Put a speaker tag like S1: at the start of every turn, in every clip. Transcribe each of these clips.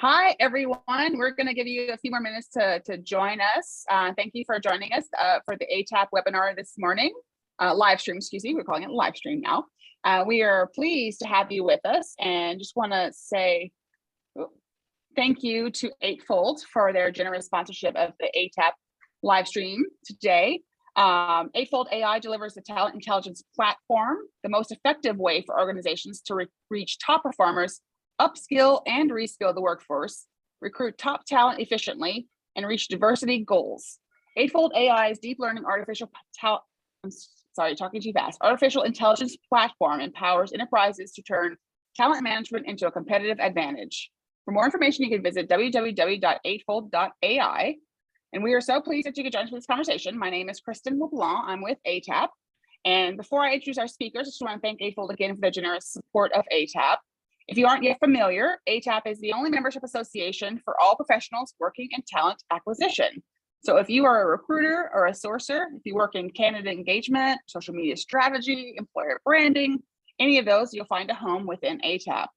S1: Hi, everyone. We're going to give you a few more minutes to join us. Thank you for joining us for the ATAP webinar this morning, live stream, excuse me. We're calling it live stream now. We are pleased to have you with us and just want to say thank you to Eightfold for their generous sponsorship of the ATAP live stream today. Eightfold AI delivers a talent intelligence platform, the most effective way for organizations to reach top performers, upskill and reskill the workforce, recruit top talent efficiently, and reach diversity goals. Eightfold AI's deep learning artificial intelligence platform empowers enterprises to turn talent management into a competitive advantage. For more information, you can visit www.eightfold.ai. And we are so pleased that you could join us for this conversation. My name is Kristen LeBlanc. I'm with ATAP. And before I introduce our speakers, I just want to thank Eightfold again for their generous support of ATAP. If you aren't yet familiar, ATAP is the only membership association for all professionals working in talent acquisition. So if you are a recruiter or a sourcer, if you work in candidate engagement, social media strategy, employer branding, any of those, you'll find a home within ATAP.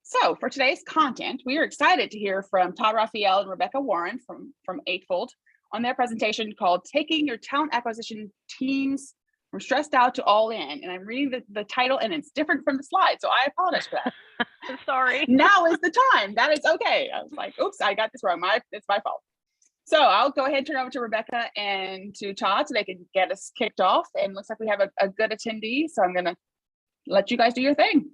S1: So for today's content, we are excited to hear from Todd Raphael and Rebecca Warren from Eightfold on their presentation called Taking Your Talent Acquisition Teams from Stressed Out to All In. And I'm reading the title and it's different from the slide, so I apologize for that.
S2: Sorry.
S1: Now is the time. That is okay. I was like, oops, I got this wrong. It's my fault. So I'll go ahead and turn it over to Rebecca and to Todd so they can get us kicked off. And looks like we have a good attendee. So I'm going to let you guys do your thing.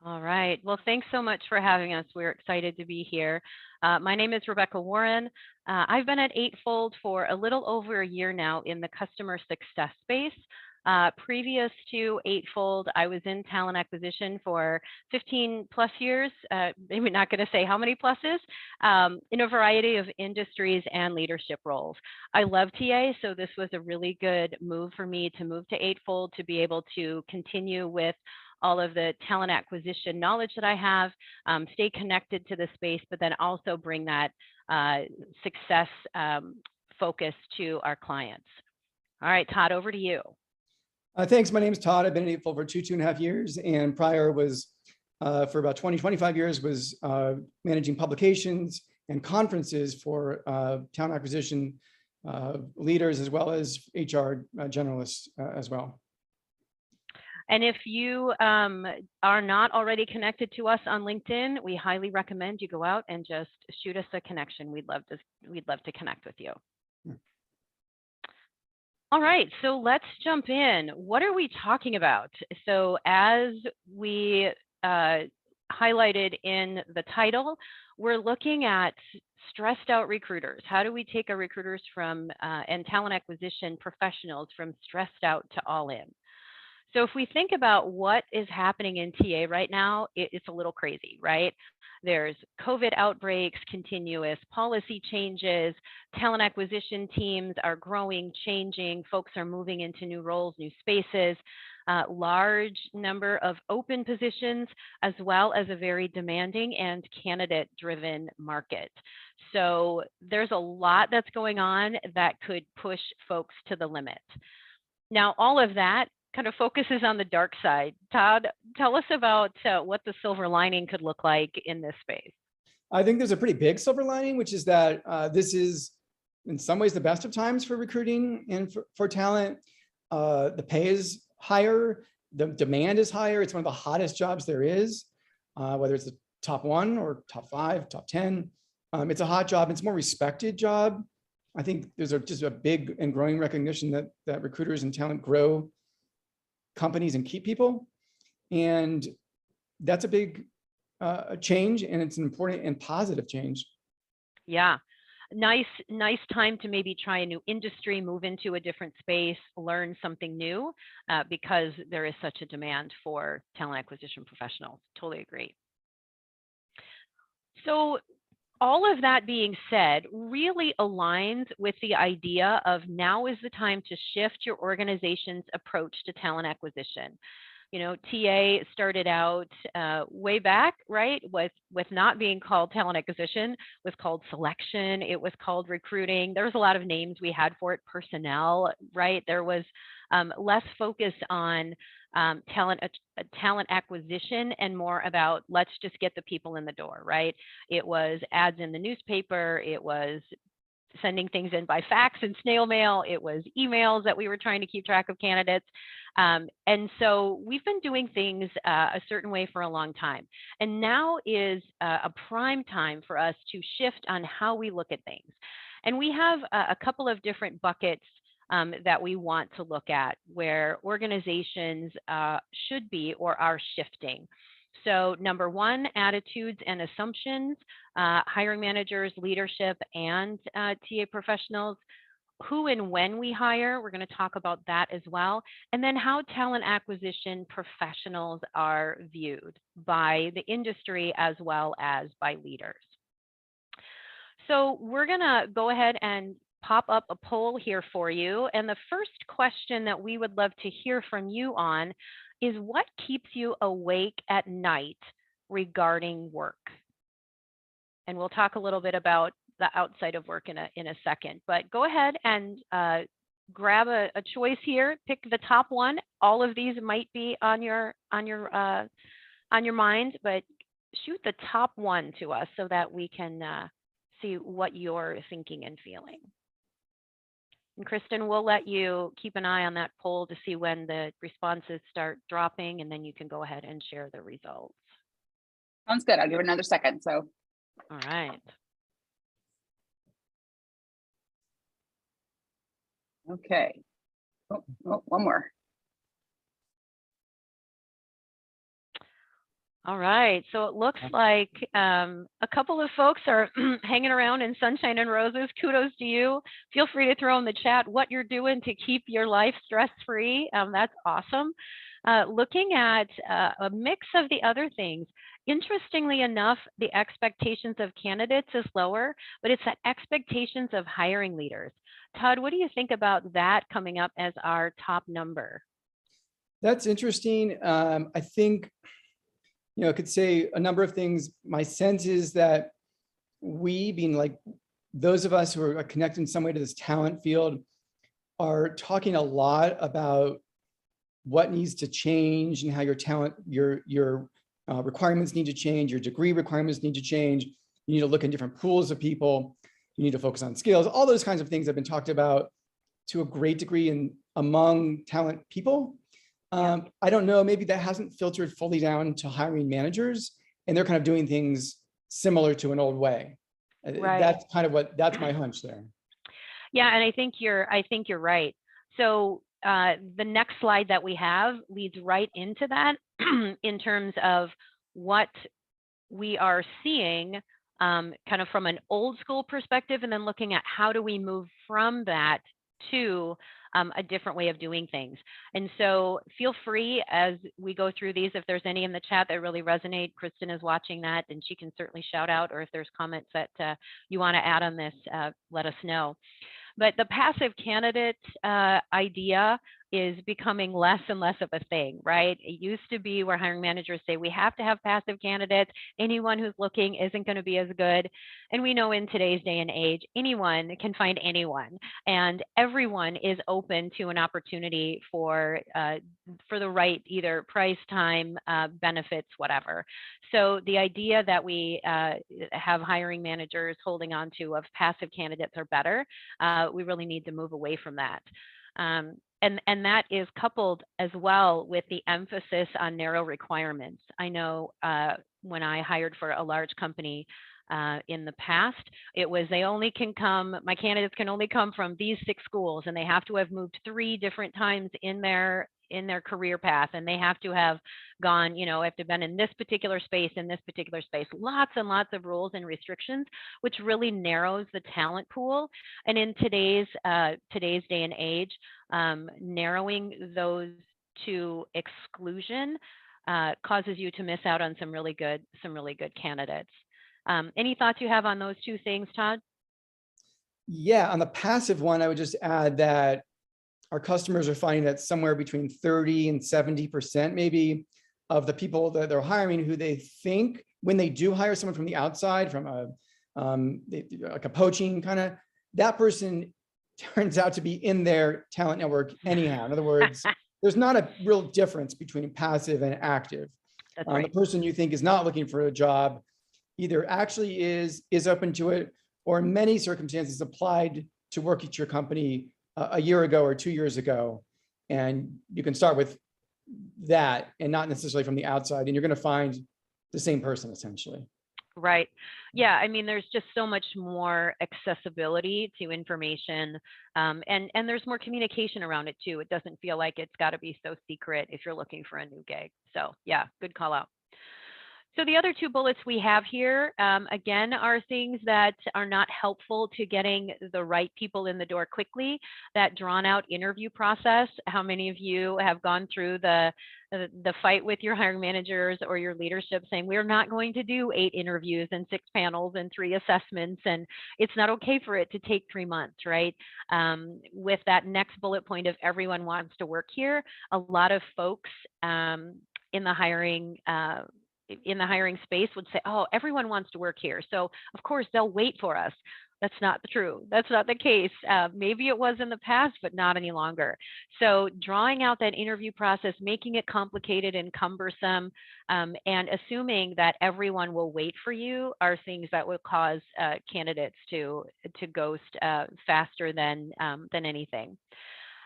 S2: All right. Well, thanks so much for having us. We're excited to be here. My name is Rebecca Warren. I've been at Eightfold for a little over a year now in the customer success space. Previous to Eightfold, I was in talent acquisition for 15 plus years, maybe not going to say how many pluses, in a variety of industries and leadership roles. I love TA, so this was a really good move for me to move to Eightfold to be able to continue with all of the talent acquisition knowledge that I have, stay connected to the space, but then also bring that success focus to our clients. All right, Todd, over to you.
S3: Thanks. My name is Todd. I've been at Eightfold for 2.5 years, and prior was for about 25 years was managing publications and conferences for talent acquisition leaders as well as HR generalists as well.
S2: And if you are not already connected to us on LinkedIn, we highly recommend you go out and just shoot us a connection. We'd love to connect with you. All right, so let's jump in. What are we talking about? So as we highlighted in the title, we're looking at stressed out recruiters. How do we take our recruiters from and talent acquisition professionals from stressed out to all in? So if we think about what is happening in TA right now, it's a little crazy, right? There's COVID outbreaks, continuous policy changes, talent acquisition teams are growing, changing, folks are moving into new roles, new spaces, large number of open positions, as well as a very demanding and candidate-driven market. So there's a lot that's going on that could push folks to the limit. Now, all of that kind of focuses on the dark side. Todd, tell us about what the silver lining could look like in this space.
S3: I think there's a pretty big silver lining, which is that this is in some ways the best of times for recruiting and for talent. The pay is higher, the demand is higher. It's one of the hottest jobs there is, whether it's the top 1 or top 5, top 10. It's a hot job. It's a more respected job. I think there's just a big and growing recognition that recruiters and talent grow companies and keep people. And that's a big change, and it's an important and positive change.
S2: Yeah, nice time to maybe try a new industry, move into a different space, learn something new, because there is such a demand for talent acquisition professionals. Totally agree. So all of that being said, really aligns with the idea of now is the time to shift your organization's approach to talent acquisition. You know, TA started out way back, right, with not being called talent acquisition, was called selection, it was called recruiting. There was a lot of names we had for it, personnel, right? There was less focus on talent acquisition and more about let's just get the people in the door, right? It was ads in the newspaper. It was sending things in by fax and snail mail. It was emails that we were trying to keep track of candidates. And so we've been doing things a certain way for a long time. And now is a prime time for us to shift on how we look at things. And we have a couple of different buckets that we want to look at where organizations should be or are shifting. So number one, attitudes and assumptions, hiring managers, leadership, and TA professionals. Who and when we hire, we're going to talk about that as well. And then how talent acquisition professionals are viewed by the industry as well as by leaders. So we're going to go ahead and pop up a poll here for you. And the first question that we would love to hear from you on is what keeps you awake at night regarding work? And we'll talk a little bit about the outside of work in a second, but go ahead and grab a choice here, pick the top one. All of these might be on your mind, but shoot the top one to us so that we can see what you're thinking and feeling. And Kristen, we'll let you keep an eye on that poll to see when the responses start dropping, and then you can go ahead and share the results.
S1: Sounds good. I'll give it another second. So.
S2: All right.
S1: Okay. Oh, one more.
S2: All right, so it looks like a couple of folks are hanging around in sunshine and roses. Kudos to you. Feel free to throw in the chat what you're doing to keep your life stress-free. That's awesome. Looking at a mix of the other things, interestingly enough, the expectations of candidates is lower, but it's that expectations of hiring leaders. Todd, what do you think about that coming up as our top number?
S3: That's interesting. I think, it could say a number of things. My sense is that we, being like those of us who are connected in some way to this talent field, are talking a lot about what needs to change and how your talent, your requirements need to change, your degree requirements need to change. You need to look in different pools of people. You need to focus on skills. All those kinds of things have been talked about to a great degree among talent people. I don't know, maybe that hasn't filtered fully down to hiring managers, and they're kind of doing things similar to an old way. Right. That's my hunch there.
S2: Yeah, and I think you're right. So the next slide that we have leads right into that in terms of what we are seeing kind of from an old school perspective, and then looking at how do we move from that to a different way of doing things. And so feel free as we go through these, if there's any in the chat that really resonate, Kristen is watching that and she can certainly shout out, or if there's comments that you want to add on this, let us know. But the passive candidate idea is becoming less and less of a thing, right? It used to be where hiring managers say, we have to have passive candidates. Anyone who's looking isn't going to be as good. And we know in today's day and age, anyone can find anyone, and everyone is open to an opportunity for the right either price, time, benefits, whatever. So the idea that we have hiring managers holding on to of passive candidates are better, we really need to move away from that. And that is coupled as well with the emphasis on narrow requirements. I know when I hired for a large company in the past, it was my candidates can only come from these 6 schools, and they have to have moved 3 different times in their career path, and they have to have gone, have to have been in this particular space, lots and lots of rules and restrictions, which really narrows the talent pool. And in today's day and age, narrowing those to exclusion causes you to miss out on some really good candidates. Any thoughts you have on those 2 things, Todd?
S3: Yeah, on the passive one, I would just add that our customers are finding that somewhere between 30 and 70% maybe of the people that they're hiring, who they think when they do hire someone from the outside, from like a poaching kind of, that person turns out to be in their talent network anyhow. In other words, there's not a real difference between passive and active.
S2: That's
S3: The
S2: right.
S3: person you think is not looking for a job either actually is open to it, or in many circumstances applied to work at your company a year ago or 2 years ago. And you can start with that and not necessarily from the outside, and you're going to find the same person essentially.
S2: Right. Yeah. I mean, there's just so much more accessibility to information, and there's more communication around it too. It doesn't feel like it's got to be so secret if you're looking for a new gig. So yeah, good call out. So the other two bullets we have here, again, are things that are not helpful to getting the right people in the door quickly. That drawn out interview process. How many of you have gone through the fight with your hiring managers or your leadership saying, we're not going to do 8 interviews and 6 panels and 3 assessments, and it's not okay for it to take 3 months, right? With that next bullet point of everyone wants to work here, a lot of folks in the hiring space would say, oh, everyone wants to work here, so of course they'll wait for us. That's not true. That's not the case. Maybe it was in the past, but not any longer. So drawing out that interview process, making it complicated and cumbersome, and assuming that everyone will wait for you are things that will cause candidates to ghost faster than anything.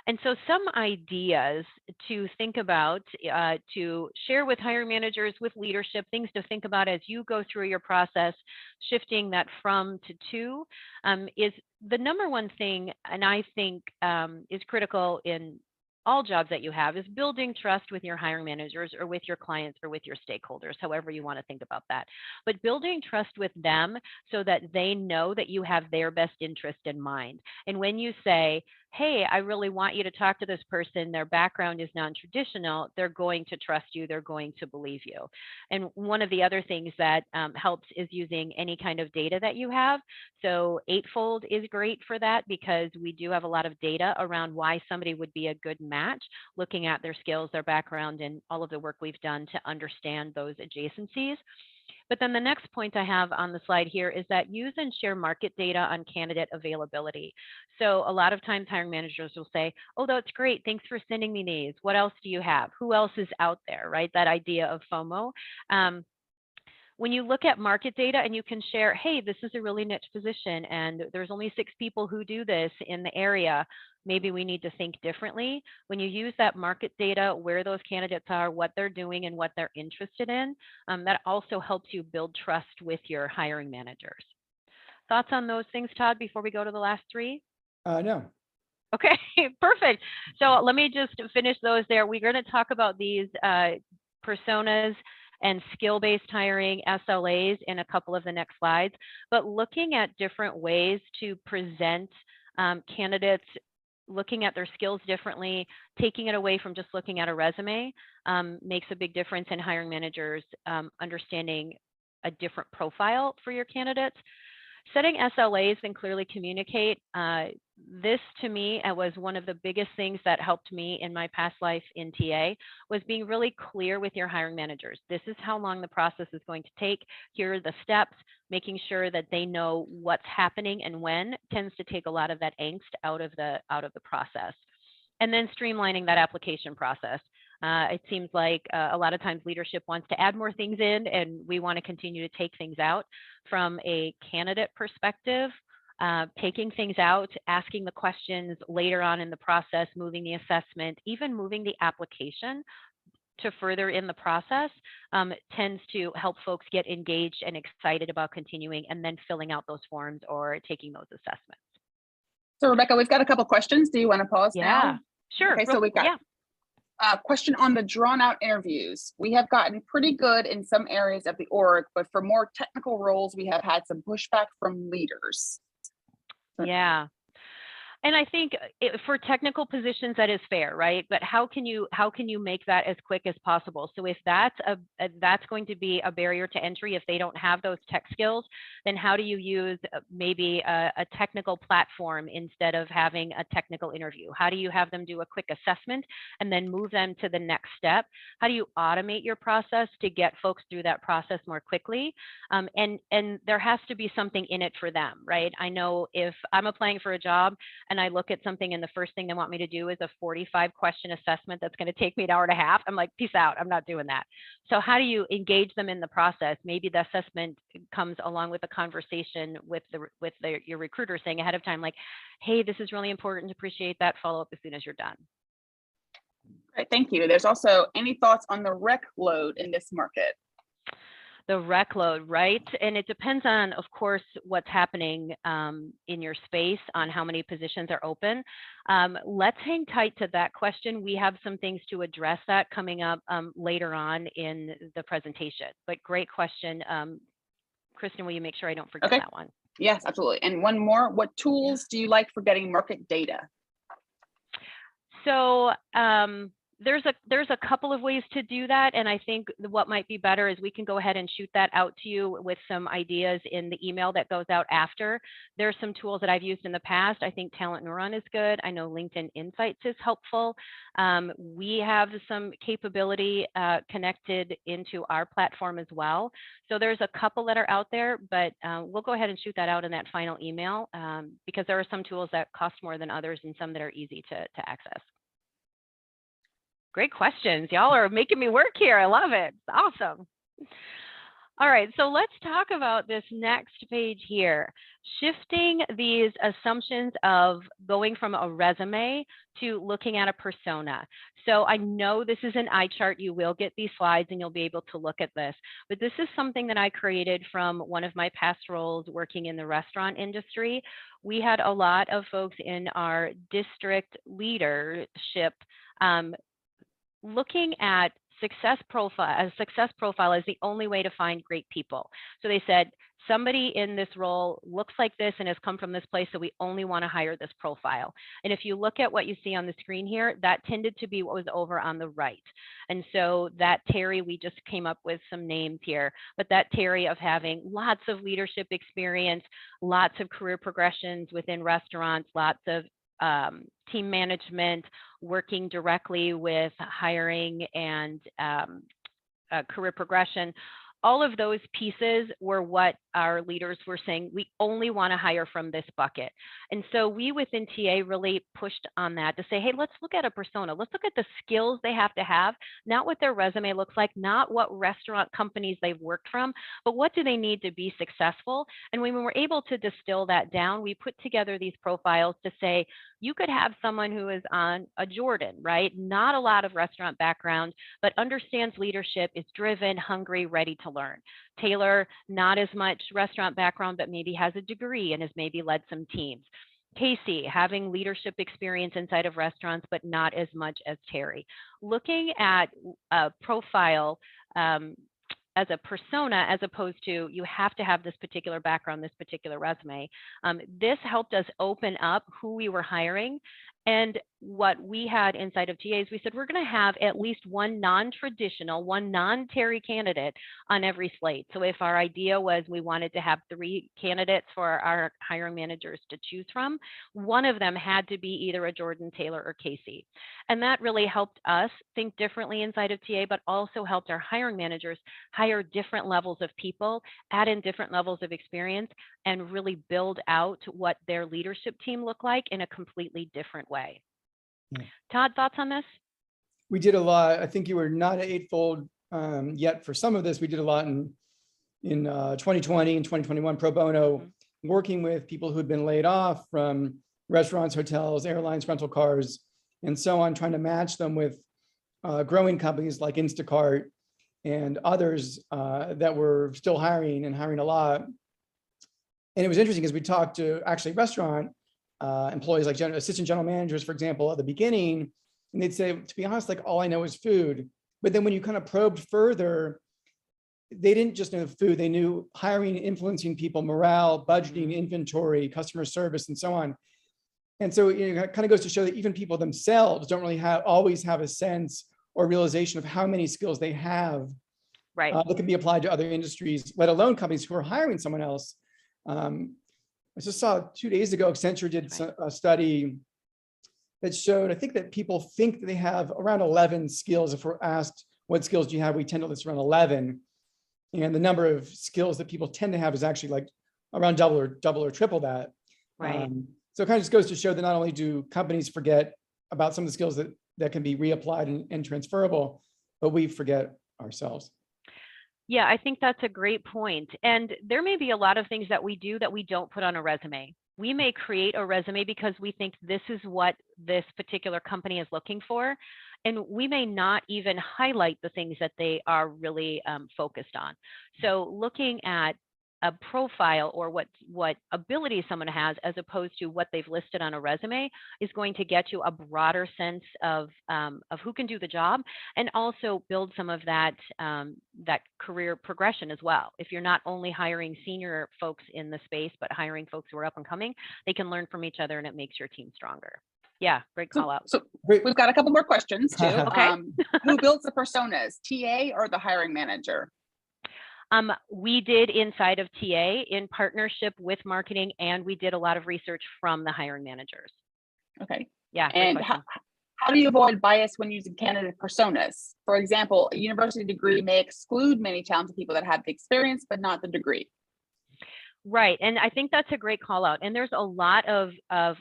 S2: And so some ideas to think about, to share with hiring managers, with leadership, things to think about as you go through your process, shifting that from to to, is the number one thing, and I think is critical in all jobs that you have, is building trust with your hiring managers or with your clients or with your stakeholders, however you want to think about that. But building trust with them so that they know that you have their best interest in mind. And when you say, hey, I really want you to talk to this person, their background is non-traditional, they're going to trust you, they're going to believe you. And one of the other things that helps is using any kind of data that you have. So Eightfold is great for that because we do have a lot of data around why somebody would be a good match, looking at their skills, their background, and all of the work we've done to understand those adjacencies. But then the next point I have on the slide here is that use and share market data on candidate availability. So a lot of times hiring managers will say, oh, that's great. Thanks for sending me these. What else do you have? Who else is out there, right? That idea of FOMO. When you look at market data and you can share, hey, this is a really niche position and there's only 6 people who do this in the area, maybe we need to think differently. When you use that market data, where those candidates are, what they're doing and what they're interested in, that also helps you build trust with your hiring managers. Thoughts on those things, Todd, before we go to the last 3?
S3: No.
S2: Okay, perfect. So let me just finish those there. We're going to talk about these personas and skill-based hiring, SLAs, in a couple of the next slides, but looking at different ways to present candidates, looking at their skills differently, taking it away from just looking at a resume, makes a big difference in hiring managers understanding a different profile for your candidates. Setting SLAs and clearly communicate. This to me was one of the biggest things that helped me in my past life in TA, was being really clear with your hiring managers. This is how long the process is going to take. Here are the steps. Making sure that they know what's happening and when tends to take a lot of that angst out of the process. And then streamlining that application process. It seems like a lot of times leadership wants to add more things in, and we want to continue to take things out. From a candidate perspective, taking things out, asking the questions later on in the process, moving the assessment, even moving the application to further in the process, tends to help folks get engaged and excited about continuing and then filling out those forms or taking those assessments.
S1: So Rebecca, we've got a couple questions. Do you want to pause now?
S2: Yeah, sure.
S1: Okay, so we've got a question on the drawn out interviews. We have gotten pretty good in some areas of the org, but for more technical roles, we have had some pushback from leaders.
S2: Yeah. And I think for technical positions, that is fair, right? But how can you make that as quick as possible? So if that's going to be a barrier to entry, if they don't have those tech skills, then how do you use maybe a technical platform instead of having a technical interview? How do you have them do a quick assessment and then move them to the next step? How do you automate your process to get folks through that process more quickly? And there has to be something in it for them, right? I know if I'm applying for a job and I look at something and the first thing they want me to do is a 45 question assessment that's going to take me an hour and a half, I'm like, peace out, I'm not doing that. So how do you engage them in the process? Maybe the assessment comes along with a conversation with your recruiter, saying ahead of time, like, hey, this is really important, appreciate that, follow up as soon as you're done.
S1: Great, thank you. There's also any thoughts on the rec load in this market?
S2: The rec load, right? And it depends on, of course, what's happening in your space, on how many positions are open. Let's hang tight to that question. We have some things to address that coming up later on in the presentation. But great question. Kristen, will you make sure I don't forget that one?
S1: Yes, absolutely. And one more, what tools do you like for getting market data?
S2: So there's a couple of ways to do that, and I think what might be better is we can go ahead and shoot that out to you with some ideas in the email that goes out after. There's some tools that I've used in the past. I think Talent Neuron is good. I know LinkedIn Insights is helpful. We have some capability connected into our platform as well. So there's a couple that are out there, but we'll go ahead and shoot that out in that final email because there are some tools that cost more than others and some that are easy to access. Great questions. Y'all are making me work here. I love it. It's awesome. All right, so let's talk about this next page here. Shifting these assumptions of going from a resume to looking at a persona. So I know this is an eye chart. You will get these slides and you'll be able to look at this. But this is something that I created from one of my past roles working in the restaurant industry. We had a lot of folks in our district leadership looking at success profile. A success profile is the only way to find great people. So they said, somebody in this role looks like this and has come from this place, so we only want to hire this profile. And if you look at what you see on the screen here, that tended to be what was over on the right. And so that Terry, we just came up with some names here, but that Terry of having lots of leadership experience, lots of career progressions within restaurants, lots of team management, working directly with hiring and career progression. All of those pieces were what our leaders were saying, we only want to hire from this bucket. And so we within TA really pushed on that to say, hey, let's look at a persona. Let's look at the skills they have to have, not what their resume looks like, not what restaurant companies they've worked from, but what do they need to be successful? And when we were able to distill that down, we put together these profiles to say, you could have someone who is on a Jordan, right? Not a lot of restaurant background, but understands leadership, is driven, hungry, ready to learn. Taylor, not as much restaurant background, but maybe has a degree and has maybe led some teams. Casey, having leadership experience inside of restaurants, but not as much as Terry. Looking at a profile as a persona, as opposed to you have to have this particular background, this particular resume. This helped us open up who we were hiring. And what we had inside of TAs, we said, we're going to have at least one non-traditional, one non-Terry candidate on every slate. So if our idea was we wanted to have 3 candidates for our hiring managers to choose from, one of them had to be either a Jordan, Taylor, or Casey. And that really helped us think differently inside of TA, but also helped our hiring managers hire different levels of people, add in different levels of experience, and really build out what their leadership team looked like in a completely different way.
S3: Yeah.
S2: Todd, thoughts on this?
S3: We did a lot. I think you were not at Eightfold yet for some of this. We did a lot in 2020 and 2021 pro bono, working with people who'd been laid off from restaurants, hotels, airlines, rental cars, and so on, trying to match them with growing companies like Instacart and others that were still hiring and hiring a lot. And it was interesting because we talked to actually restaurant employees, like assistant general managers, for example, at the beginning, and they'd say, to be honest, like all I know is food. But then when you kind of probed further, they didn't just know food, they knew hiring, influencing people, morale, budgeting, inventory, customer service, and so on. And so it kind of goes to show that even people themselves don't really always have a sense or realization of how many skills they have that can be applied to other industries, let alone companies who are hiring someone else. I just saw 2 days ago, Accenture did a study that showed, I think that people think that they have around 11 skills. If we're asked, what skills do you have? We tend to list around 11. And the number of skills that people tend to have is actually like around double or triple that.
S2: Right.
S3: So it kind of just goes to show that not only do companies forget about some of the skills that can be reapplied and transferable, but we forget ourselves.
S2: Yeah, I think that's a great point. And there may be a lot of things that we do that we don't put on a resume. We may create a resume because we think this is what this particular company is looking for. And we may not even highlight the things that they are really focused on. So looking at a profile or what ability someone has as opposed to what they've listed on a resume is going to get you a broader sense of who can do the job, and also build some of that that career progression as well. If you're not only hiring senior folks in the space, but hiring folks who are up and coming, they can learn from each other and it makes your team stronger. Yeah, great call out.
S1: So we've got a couple more questions too.
S2: Okay.
S1: Who builds the personas, TA or the hiring manager?
S2: We did inside of TA in partnership with marketing, and we did a lot of research from the hiring managers.
S1: Okay.
S2: Yeah.
S1: And how do you avoid bias when using candidate personas? For example, a university degree may exclude many talented people that have the experience, but not the degree.
S2: Right. And I think that's a great call out. And there's a lot of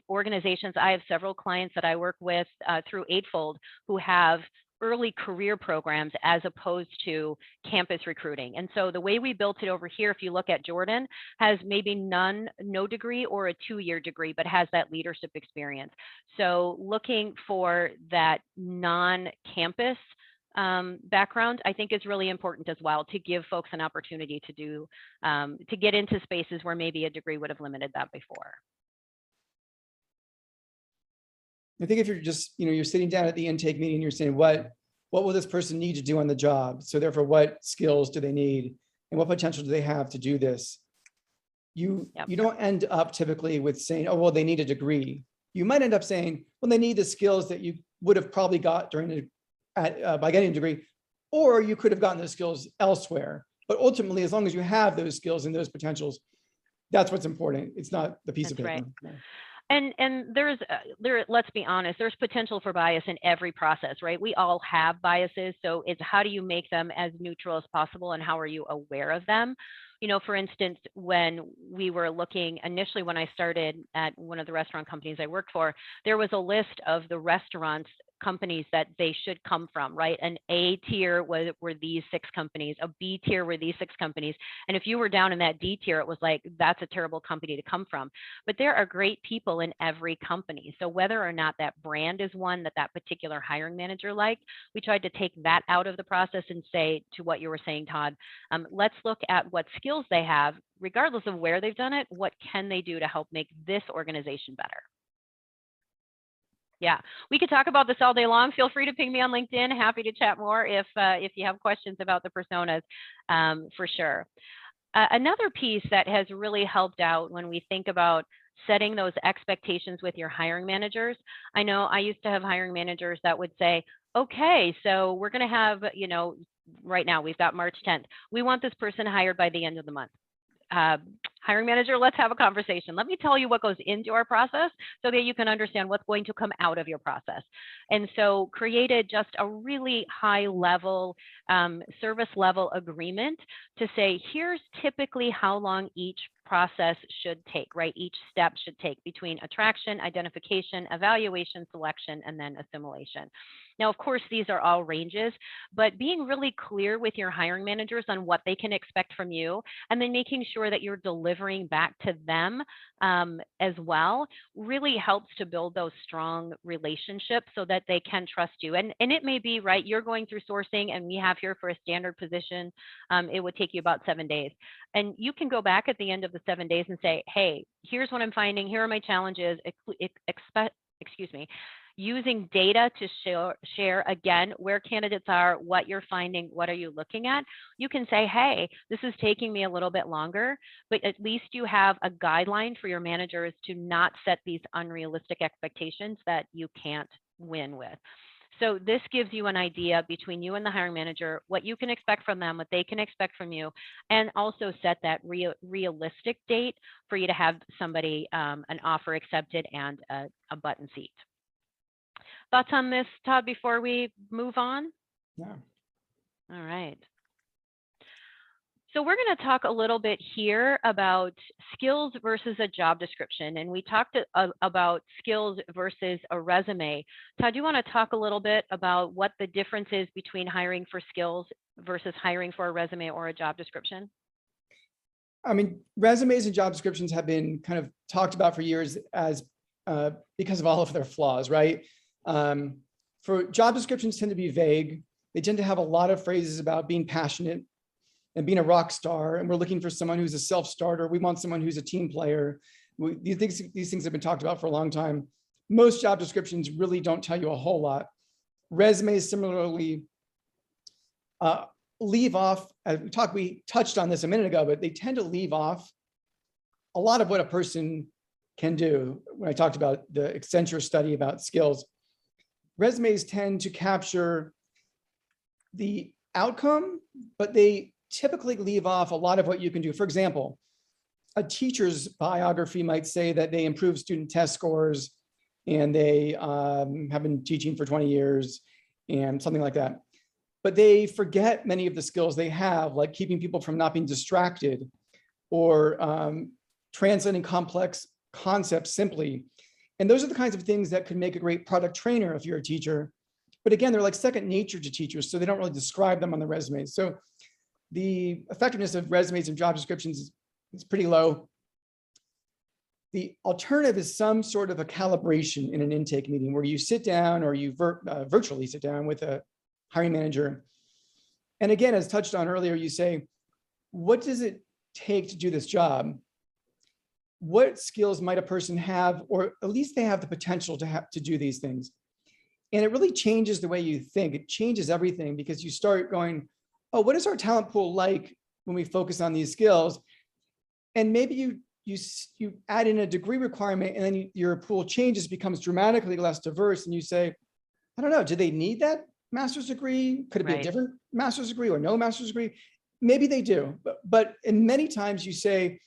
S2: organizations. I have several clients that I work with through Eightfold who have early career programs as opposed to campus recruiting. And so the way we built it over here, if you look at Jordan, has maybe no degree or a 2-year degree, but has that leadership experience. So looking for that non-campus background, I think is really important as well, to give folks an opportunity to do, to get into spaces where maybe a degree would have limited that before.
S3: I think if you're just, you're sitting down at the intake meeting, you're saying, what will this person need to do on the job? So therefore, what skills do they need? And what potential do they have to do this? You don't end up typically with saying, oh, well, they need a degree. You might end up saying, well, they need the skills that you would have probably got by getting a degree, or you could have gotten those skills elsewhere. But ultimately, as long as you have those skills and those potentials, that's what's important. It's not the piece of paper.
S2: Right. And let's be honest, there's potential for bias in every process, right? We all have biases. So it's how do you make them as neutral as possible, and how are you aware of them? For instance, when we were looking initially, when I started at one of the restaurant companies I worked for, there was a list of the restaurants companies that they should come from, right? An A tier were these 6 companies, a B tier were these 6 companies. And if you were down in that D tier, it was like, that's a terrible company to come from. But there are great people in every company. So whether or not that brand is one that particular hiring manager liked, we tried to take that out of the process and say, to what you were saying, Todd, let's look at what skills they have, regardless of where they've done it, what can they do to help make this organization better? Yeah, we could talk about this all day long. Feel free to ping me on LinkedIn. Happy to chat more if you have questions about the personas, for sure. Another piece that has really helped out when we think about setting those expectations with your hiring managers. I know I used to have hiring managers that would say, okay, so we're going to have, right now we've got March 10th. We want this person hired by the end of the month. Hiring manager, let's have a conversation. Let me tell you what goes into our process so that you can understand what's going to come out of your process. And so created just a really high level, service level agreement to say, here's typically how long each process should take, right? Each step should take between attraction, identification, evaluation, selection, and then assimilation. Now, of course, these are all ranges, but being really clear with your hiring managers on what they can expect from you, and then making sure that you're delivering back to them as well, really helps to build those strong relationships so that they can trust you. And it may be, right, you're going through sourcing, and we have here for a standard position, it would take you about 7 days. And you can go back at the end of the 7 days and say, hey, here's what I'm finding. Here are my challenges. Using data to share again where candidates are, what you're finding, what are you looking at. You can say, hey, this is taking me a little bit longer, but at least you have a guideline for your managers to not set these unrealistic expectations that you can't win with. So this gives you an idea between you and the hiring manager, what you can expect from them, what they can expect from you, and also set that realistic date for you to have somebody, an offer accepted and a button seat. Thoughts on this, Todd, before we move on?
S3: Yeah.
S2: All right. So we're going to talk a little bit here about skills versus a job description. And we talked about skills versus a resume. Todd, do you want to talk a little bit about what the difference is between hiring for skills versus hiring for a resume or a job description?
S3: I mean, resumes and job descriptions have been kind of talked about for years as because of all of their flaws, right? For job descriptions tend to be vague. They tend to have a lot of phrases about being passionate and being a rock star. And we're looking for someone who's a self-starter. We want someone who's a team player. These things have been talked about for a long time. Most job descriptions really don't tell you a whole lot. Resumes similarly leave off, we touched on this a minute ago, but they tend to leave off a lot of what a person can do. When I talked about the Accenture study about skills, resumes tend to capture the outcome, but they typically leave off a lot of what you can do. For example, a teacher's biography might say that they improve student test scores and they have been teaching for 20 years and something like that. But they forget many of the skills they have, like keeping people from not being distracted or translating complex concepts simply. And those are the kinds of things that could make a great product trainer if you're a teacher. But again, they're like second nature to teachers, so they don't really describe them on the resumes. So the effectiveness of resumes and job descriptions is pretty low. The alternative is some sort of a calibration in an intake meeting where you sit down or you virtually sit down with a hiring manager. And again, as touched on earlier, you say, what does it take to do this job? What skills might a person have, or at least they have the potential to do these things? And it really changes the way you think. It changes everything because you start going, oh, what is our talent pool like when we focus on these skills? And maybe you add in a degree requirement and then your pool changes, becomes dramatically less diverse. And you say, I don't know, do they need that master's degree? Could it be a different master's degree or no master's degree? Maybe they do, but in many times you say,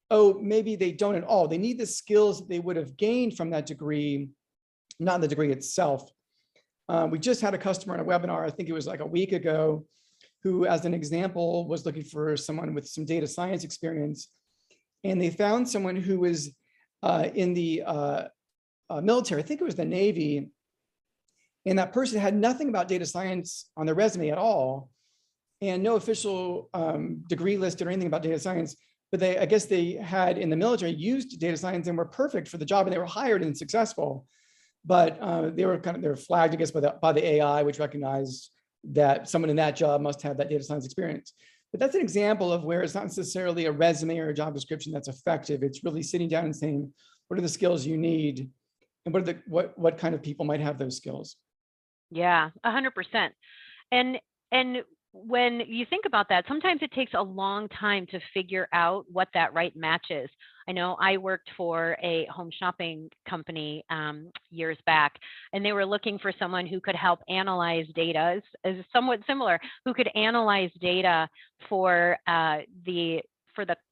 S3: oh, maybe they don't at all. They need the skills that they would have gained from that degree, not the degree itself. We just had a customer in a webinar, I think it was like a week ago, who, as an example, was looking for someone with some data science experience. And they found someone who was in the military, I think it was the Navy, and that person had nothing about data science on their resume at all, and no official degree listed or anything about data science. But I guess they had in the military used data science and were perfect for the job, and they were hired and successful. But they were flagged, I guess, by the AI, which recognized that someone in that job must have that data science experience. But that's an example of where it's not necessarily a resume or a job description that's effective. It's really sitting down and saying, what are the skills you need, and what kind of people might have those skills?
S2: Yeah, 100%. And when you think about that, sometimes it takes a long time to figure out what that right match is. I know I worked for a home shopping company years back, and they were looking for someone who could help analyze data, is somewhat similar, who could analyze data for the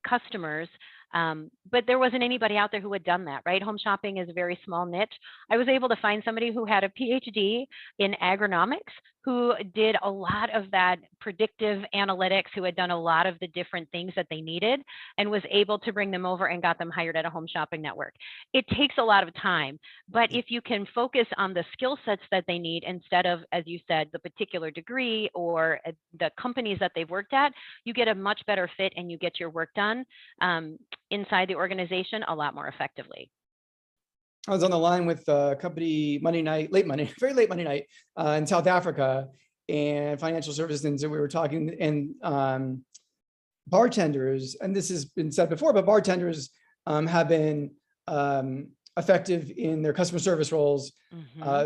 S2: customers. But there wasn't anybody out there who had done that, right? Home shopping is a very small niche. I was able to find somebody who had a PhD in agronomics, who did a lot of that predictive analytics, who had done a lot of the different things that they needed, and was able to bring them over and got them hired at a home shopping network. It takes a lot of time, but if you can focus on the skill sets that they need instead of, as you said, the particular degree or the companies that they've worked at, you get a much better fit and you get your work done inside the organization a lot more effectively.
S3: I was on the line with a company very late Monday night in South Africa, and financial services, and so we were talking, and bartenders, and this has been said before, but bartenders have been effective in their customer service roles.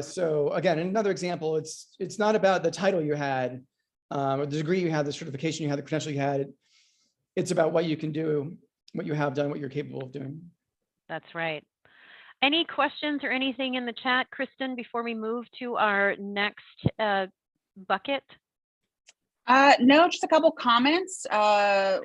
S3: So again, another example, it's not about the title you had, or the degree you had, the certification you had, the credential you had. It's about what you can do, what you have done, what you're capable of doing. That's
S2: right. Any questions or anything in the chat, Kristen, before we move to our next bucket?
S1: No, just a couple comments. A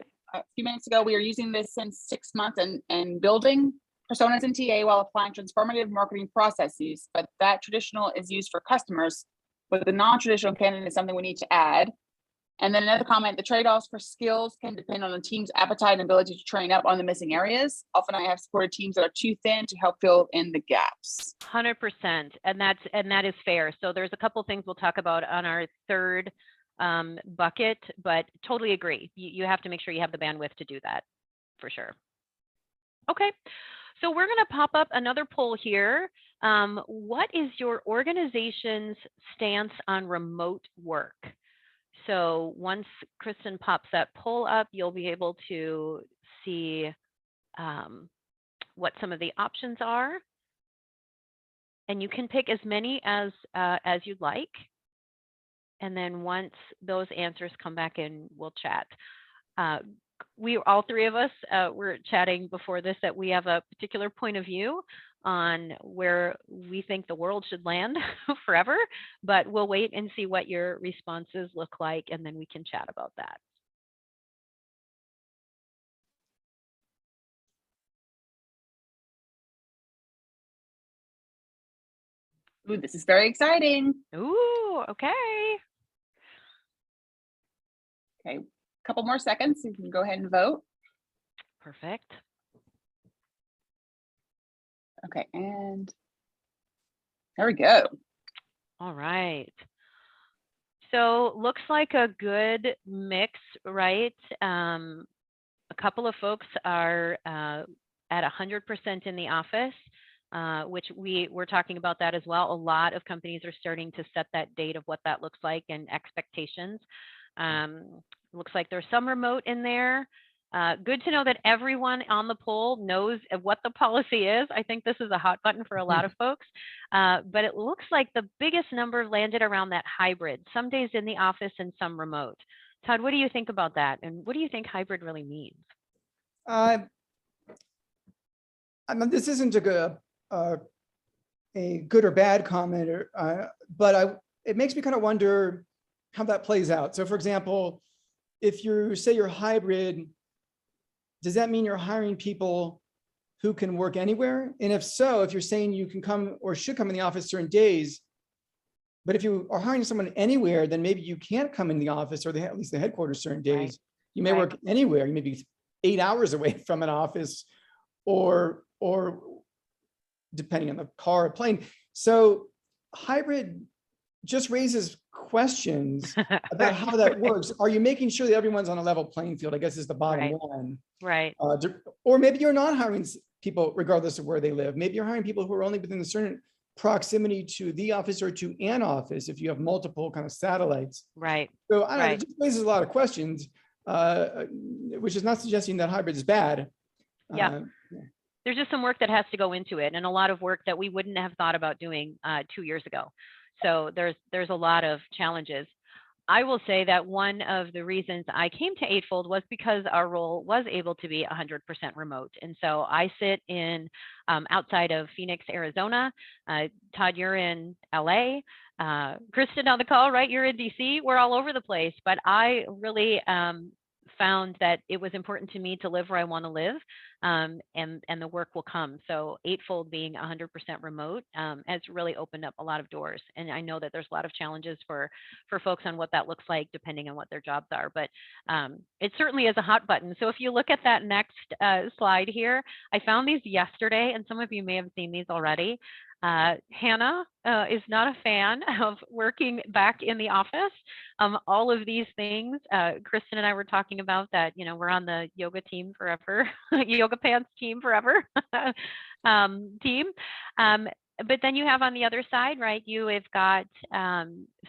S1: few minutes ago, we were using this since 6 months and building personas in TA while applying transformative marketing processes, but that traditional is used for customers, but the non-traditional candidate is something we need to add. And then another comment, the trade-offs for skills can depend on the team's appetite and ability to train up on the missing areas. Often I have supported teams that are too thin to help fill in the gaps.
S2: 100%, and that is fair. So there's a couple things we'll talk about on our third bucket, but totally agree. You have to make sure you have the bandwidth to do that, for sure. Okay, so we're going to pop up another poll here. What is your organization's stance on remote work? So once Kristen pops that poll up, you'll be able to see what some of the options are. And you can pick as many as you'd like. And then once those answers come back in, we'll chat. We, all three of us, were chatting before this that we have a particular point of view on where we think the world should land forever, but we'll wait and see what your responses look like, and then we can chat about that.
S1: Ooh, this is very exciting.
S2: Ooh, okay.
S1: Okay, a couple more seconds, so you can go ahead and vote.
S2: Perfect.
S1: Okay, and there we go.
S2: All right. So looks like a good mix, right? A couple of folks are at 100% in the office, which we're talking about that as well. A lot of companies are starting to set that date of what that looks like and expectations. Looks like there's some remote in there. Good to know that everyone on the poll knows what the policy is. I think this is a hot button for a lot of folks, but it looks like the biggest number landed around that hybrid, some days in the office and some remote. Todd, what do you think about that? And what do you think hybrid really means?
S3: I mean, this isn't a good or bad comment, but it makes me kind of wonder how that plays out. So for example, if you say you're hybrid, does that mean you're hiring people who can work anywhere? And if so, if you're saying you can come or should come in the office certain days, but if you are hiring someone anywhere, then maybe you can't come in the office or at least the headquarters certain days.
S2: Right.
S3: You may work anywhere. You may be 8 hours away from an office or depending on the car or plane. So hybrid just raises questions about how that works. Are you making sure that everyone's on a level playing field? I guess is the bottom line.
S2: Right.
S3: Or maybe you're not hiring people regardless of where they live. Maybe you're hiring people who are only within a certain proximity to the office or to an office if you have multiple kind of satellites.
S2: Right.
S3: So I don't know, it just raises a lot of questions, which is not suggesting that hybrid is bad.
S2: Yeah. There's just some work that has to go into it, and a lot of work that we wouldn't have thought about doing 2 years ago. So there's a lot of challenges. I will say that one of the reasons I came to Eightfold was because our role was able to be 100% remote. And so I sit in outside of Phoenix, Arizona. Todd, you're in LA. Kristen on the call, right? You're in DC. We're all over the place. But I really found that it was important to me to live where I want to live, and the work will come. So Eightfold being 100% remote has really opened up a lot of doors. And I know that there's a lot of challenges for folks on what that looks like, depending on what their jobs are. But it certainly is a hot button. So if you look at that next slide here, I found these yesterday, and some of you may have seen these already. Hannah is not a fan of working back in the office. All of these things, Kristen and I were talking about that, you know, we're on the yoga team forever, yoga pants team forever team. But then you have on the other side, right, you have got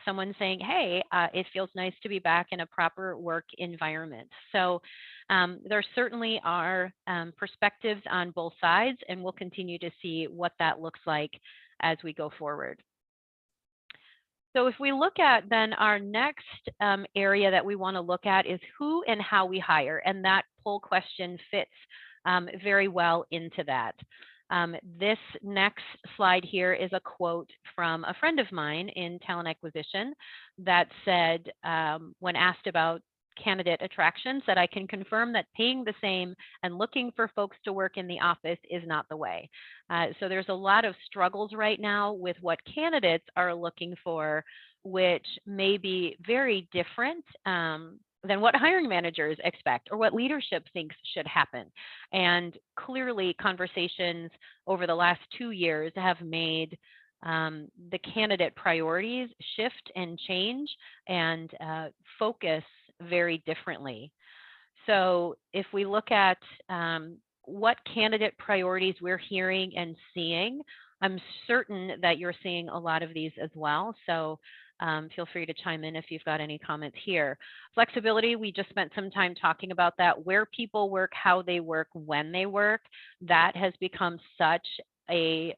S2: someone saying, hey, it feels nice to be back in a proper work environment. So there certainly are perspectives on both sides, and we'll continue to see what that looks like as we go forward. So if we look at then our next area that we want to look at is who and how we hire, and that poll question fits very well into that. This next slide here is a quote from a friend of mine in talent acquisition that said, when asked about candidate attractions, that I can confirm that paying the same and looking for folks to work in the office is not the way. So there's a lot of struggles right now with what candidates are looking for which may be very different than what hiring managers expect or what leadership thinks should happen. And clearly, conversations over the last 2 years have made the candidate priorities shift and change and focus very differently. So if we look at what candidate priorities we're hearing and seeing, I'm certain that you're seeing a lot of these as well. So feel free to chime in if you've got any comments here. Flexibility, we just spent some time talking about that, where people work, how they work, when they work. That has become such a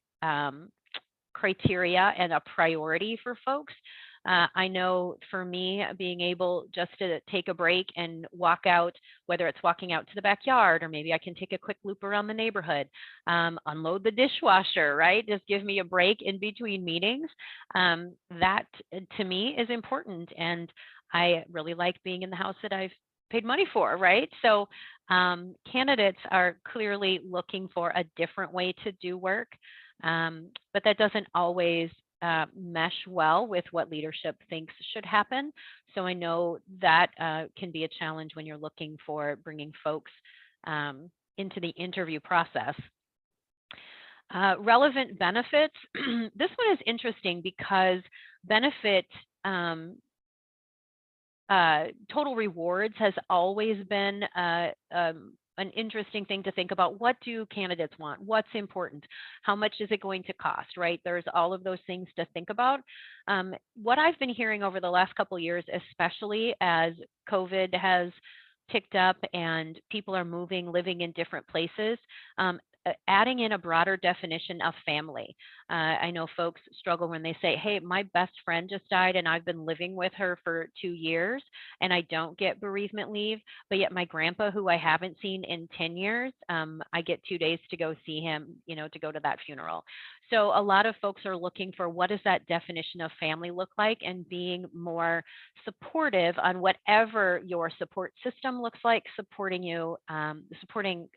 S2: criteria and a priority for folks. I know for me, being able just to take a break and walk out, whether it's walking out to the backyard, or maybe I can take a quick loop around the neighborhood, unload the dishwasher, right? Just give me a break in between meetings. That to me is important. And I really like being in the house that I've paid money for, right? So candidates are clearly looking for a different way to do work, but that doesn't always mesh well with what leadership thinks should happen. So I know that can be a challenge when you're looking for bringing folks into the interview process. Relevant benefits. This one is interesting because benefit total rewards has always been an interesting thing to think about. What do candidates want? What's important? How much is it going to cost, right? There's all of those things to think about. What I've been hearing over the last couple of years, especially as COVID has ticked up and people are moving, living in different places, adding in a broader definition of family. I know folks struggle when they say, hey, my best friend just died and I've been living with her for 2 years and I don't get bereavement leave, but yet my grandpa, who I haven't seen in 10 years, I get 2 days to go see him, to go to that funeral. So a lot of folks are looking for what does that definition of family look like, and being more supportive on whatever your support system looks like, supporting you, supporting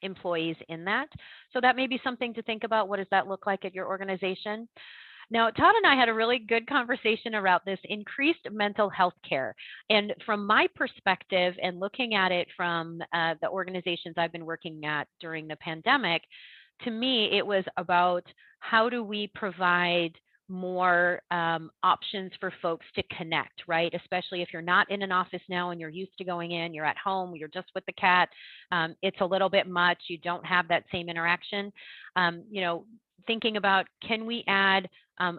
S2: employees in that. So that may be something to think about. What does that look like at your organization? Now, Todd and I had a really good conversation about this increased mental health care. And from my perspective and looking at it from the organizations I've been working at during the pandemic, to me, it was about how do we provide more options for folks to connect, right? Especially if you're not in an office now and you're used to going in, you're at home, you're just with the cat. It's a little bit much. You don't have that same interaction. Thinking about, can we add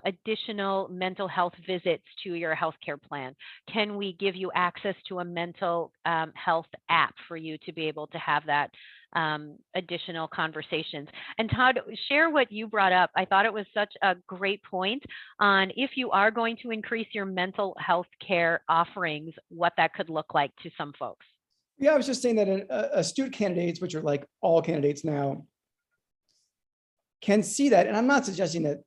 S2: additional mental health visits to your healthcare plan? Can we give you access to a mental health app for you to be able to have that additional conversations? And Todd, share what you brought up. I thought it was such a great point on if you are going to increase your mental health care offerings, what that could look like to some folks.
S3: Yeah, I was just saying that astute candidates, which are like all candidates now, can see that. And I'm not suggesting that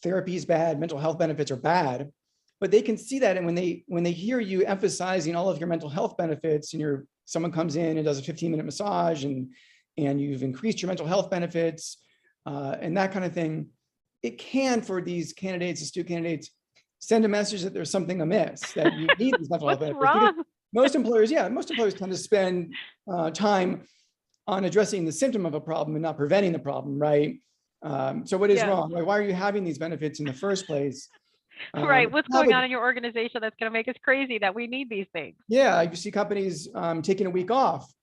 S3: therapy is bad, mental health benefits are bad, but they can see that. And when they hear you emphasizing all of your mental health benefits, and someone comes in and does a 15-minute massage and you've increased your mental health benefits and that kind of thing, it can, for these candidates, astute candidates, send a message that there's something amiss, that you need these mental health benefits.
S2: Wrong?
S3: Most employers tend to spend time on addressing the symptom of a problem and not preventing the problem, right? So what is wrong? Like, why are you having these benefits in the first place?
S2: Right. What's going on in your organization that's going to make us crazy that we need these things? Yeah,
S3: you see companies taking a week off,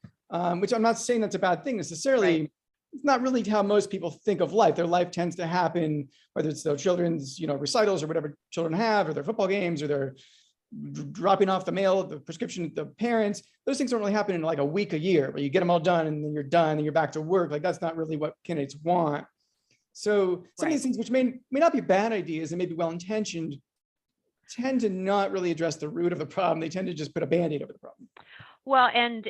S3: which I'm not saying that's a bad thing necessarily. Right. It's not really how most people think of life. Their life tends to happen, whether it's their children's, recitals or whatever children have, or their football games, or their dropping off the mail, the prescription, the parents. Those things don't really happen in like a week, a year, where you get them all done and then you're done and you're back to work. Like, that's not really what candidates want. So some of these things, which may not be bad ideas and may be well-intentioned, tend to not really address the root of the problem. They tend to just put a Band-Aid over the problem.
S2: Well, and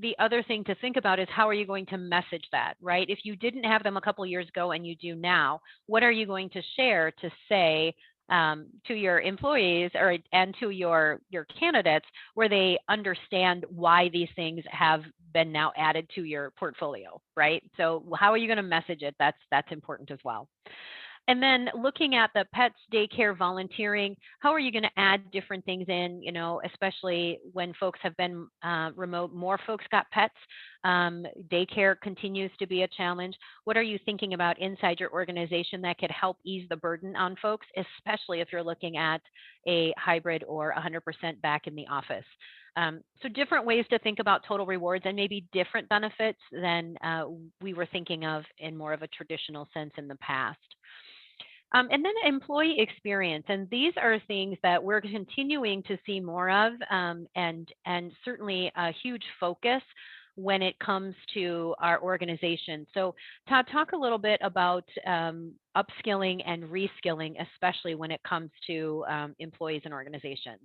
S2: the other thing to think about is, how are you going to message that, right? If you didn't have them a couple of years ago and you do now, what are you going to share to say to your employees and to your candidates, where they understand why these things have been now added to your portfolio, right? So how are you going to message it? That's important as well. And then looking at the pets, daycare, volunteering, how are you going to add different things in, especially when folks have been remote, more folks got pets. Daycare continues to be a challenge. What are you thinking about inside your organization that could help ease the burden on folks, especially if you're looking at a hybrid or 100% back in the office? So different ways to think about total rewards and maybe different benefits than we were thinking of in more of a traditional sense in the past. And then employee experience, and these are things that we're continuing to see more of, and certainly a huge focus when it comes to our organization. So Todd, talk a little bit about upskilling and reskilling, especially when it comes to employees and organizations.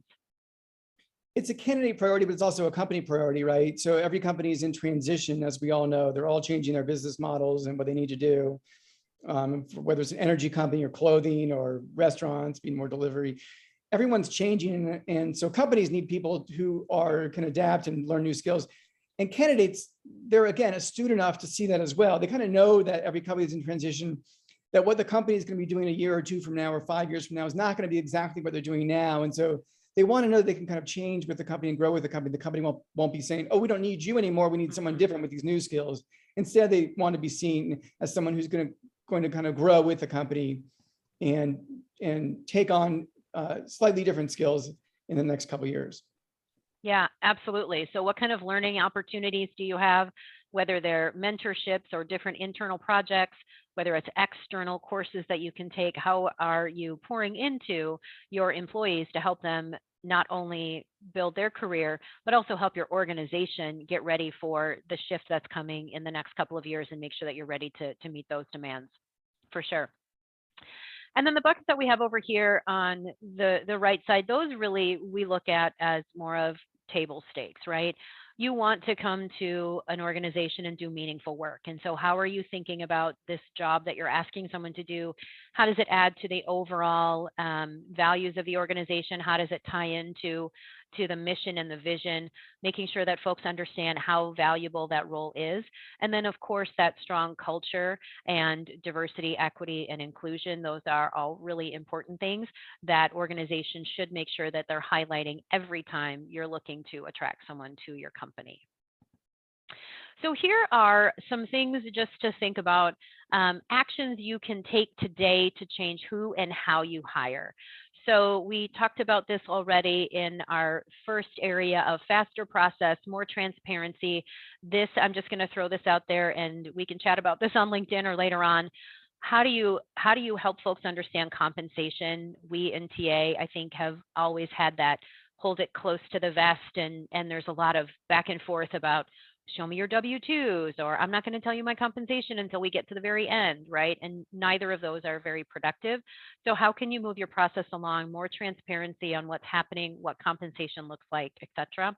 S3: It's a candidate priority, but it's also a company priority, right? So every company is in transition, as we all know. They're all changing their business models and what they need to do. Whether it's an energy company or clothing or restaurants, being more delivery, everyone's changing. And so companies need people who can adapt and learn new skills. And candidates, they're again, astute enough to see that as well. They kind of know that every company is in transition, that what the company is going to be doing a year or two from now or 5 years from now is not going to be exactly what they're doing now. And so they want to know they can kind of change with the company and grow with the company. The company won't be saying, oh, we don't need you anymore. We need someone different with these new skills. Instead, they want to be seen as someone who's going to kind of grow with the company and take on slightly different skills in the next couple of years.
S2: Yeah, absolutely. So what kind of learning opportunities do you have, whether they're mentorships or different internal projects, whether it's external courses that you can take? How are you pouring into your employees to help them not only build their career, but also help your organization get ready for the shift that's coming in the next couple of years and make sure that you're ready to meet those demands? For sure. And then the buckets that we have over here on the right side, those really we look at as more of table stakes, right? You want to come to an organization and do meaningful work. And so how are you thinking about this job that you're asking someone to do? How does it add to the overall values of the organization? How does it tie into the mission and the vision, making sure that folks understand how valuable that role is. And then, of course, that strong culture and diversity, equity, and inclusion. Those are all really important things that organizations should make sure that they're highlighting every time you're looking to attract someone to your company. So here are some things just to think about, actions you can take today to change who and how you hire. So we talked about this already in our first area of faster process, more transparency. This, I'm just going to throw this out there and we can chat about this on LinkedIn or later on. How do you help folks understand compensation? We in TA, I think, have always had that hold it close to the vest, and there's a lot of back and forth about show me your W-2s, or I'm not going to tell you my compensation until we get to the very end, right? And neither of those are very productive. So how can you move your process along, more transparency on what's happening, what compensation looks like, et cetera?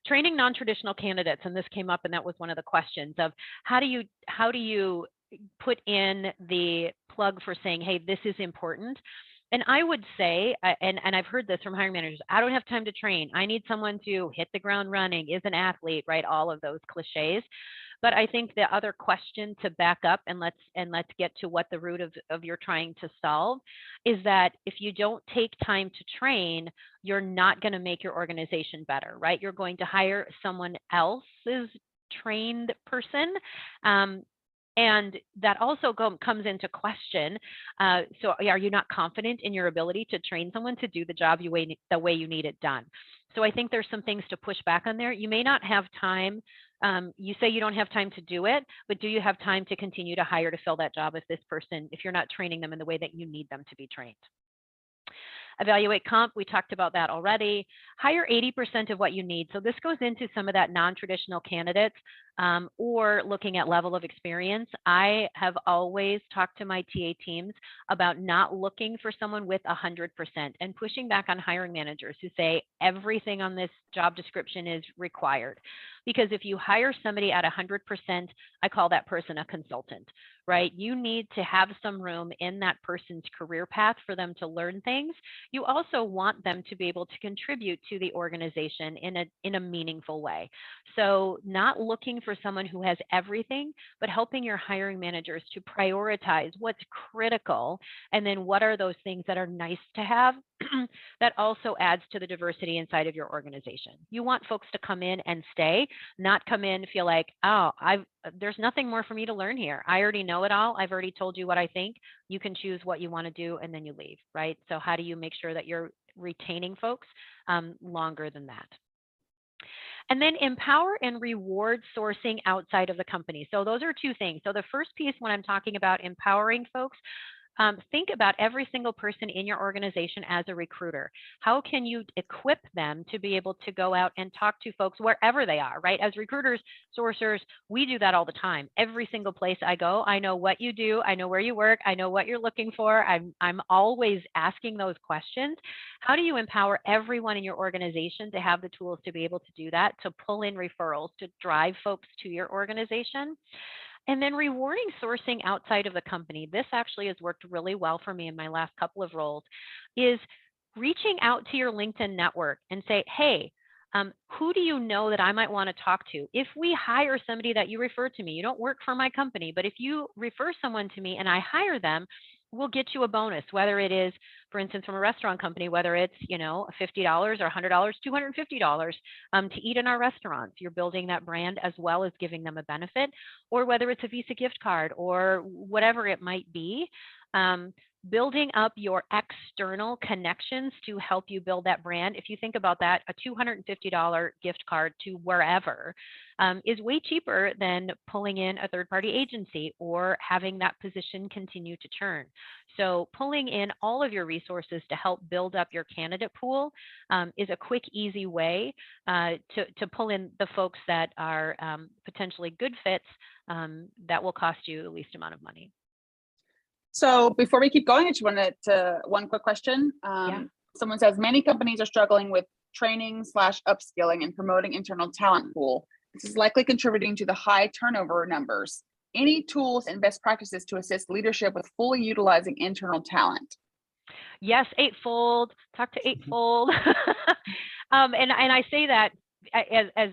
S2: Training non-traditional candidates, and this came up, and that was one of the questions of how do you put in the plug for saying, hey, this is important. And I would say, and I've heard this from hiring managers, I don't have time to train. I need someone to hit the ground running, is an athlete, right? All of those cliches. But I think the other question to back up and let's get to what the root of you're trying to solve is that if you don't take time to train, you're not going to make your organization better, right? You're going to hire someone else's trained person. And that also comes into question. So are you not confident in your ability to train someone to do the job the way you need it done? So I think there's some things to push back on there. You may not have time. You say you don't have time to do it, but do you have time to continue to hire to fill that job if this person, if you're not training them in the way that you need them to be trained? Evaluate comp, we talked about that already. Hire 80% of what you need. So this goes into some of that non-traditional candidates or looking at level of experience. I have always talked to my TA teams about not looking for someone with 100% and pushing back on hiring managers who say everything on this job description is required. Because if you hire somebody at 100%, I call that person a consultant, right? You need to have some room in that person's career path for them to learn things. You also want them to be able to contribute to the organization in a meaningful way. So not looking for someone who has everything, but helping your hiring managers to prioritize what's critical and then what are those things that are nice to have that also adds to the diversity inside of your organization. You want folks to come in and stay, not come in, feel like, oh, there's nothing more for me to learn here. I already know it all. I've already told you what I think. You can choose what you want to do and then you leave, right? So how do you make sure that you're retaining folks longer than that? And then empower and reward sourcing outside of the company. So those are two things. So the first piece, when I'm talking about empowering folks, think about every single person in your organization as a recruiter. How can you equip them to be able to go out and talk to folks wherever they are, right? As recruiters, sourcers, we do that all the time. Every single place I go, I know what you do, I know where you work, I know what you're looking for. I'm always asking those questions. How do you empower everyone in your organization to have the tools to be able to do that, to pull in referrals, to drive folks to your organization? And then rewarding sourcing outside of the company. This actually has worked really well for me in my last couple of roles, is reaching out to your LinkedIn network and say, hey, who do you know that I might want to talk to? If we hire somebody that you refer to me, you don't work for my company, but if you refer someone to me and I hire them, we'll get you a bonus, whether it is, for instance, from a restaurant company, whether it's, $50 or $100, $250 to eat in our restaurants. You're building that brand as well as giving them a benefit, or whether it's a Visa gift card or whatever it might be. Building up your external connections to help you build that brand. If you think about that, a $250 gift card to wherever is way cheaper than pulling in a third-party agency or having that position continue to churn. So pulling in all of your resources to help build up your candidate pool is a quick, easy way to pull in the folks that are potentially good fits that will cost you the least amount of money.
S1: So before we keep going, I just wanted to one quick question. Someone says many companies are struggling with training / upskilling and promoting internal talent pool. This is likely contributing to the high turnover numbers. Any tools and best practices to assist leadership with fully utilizing internal talent?
S2: Yes, Eightfold. Talk to Eightfold. And I say that as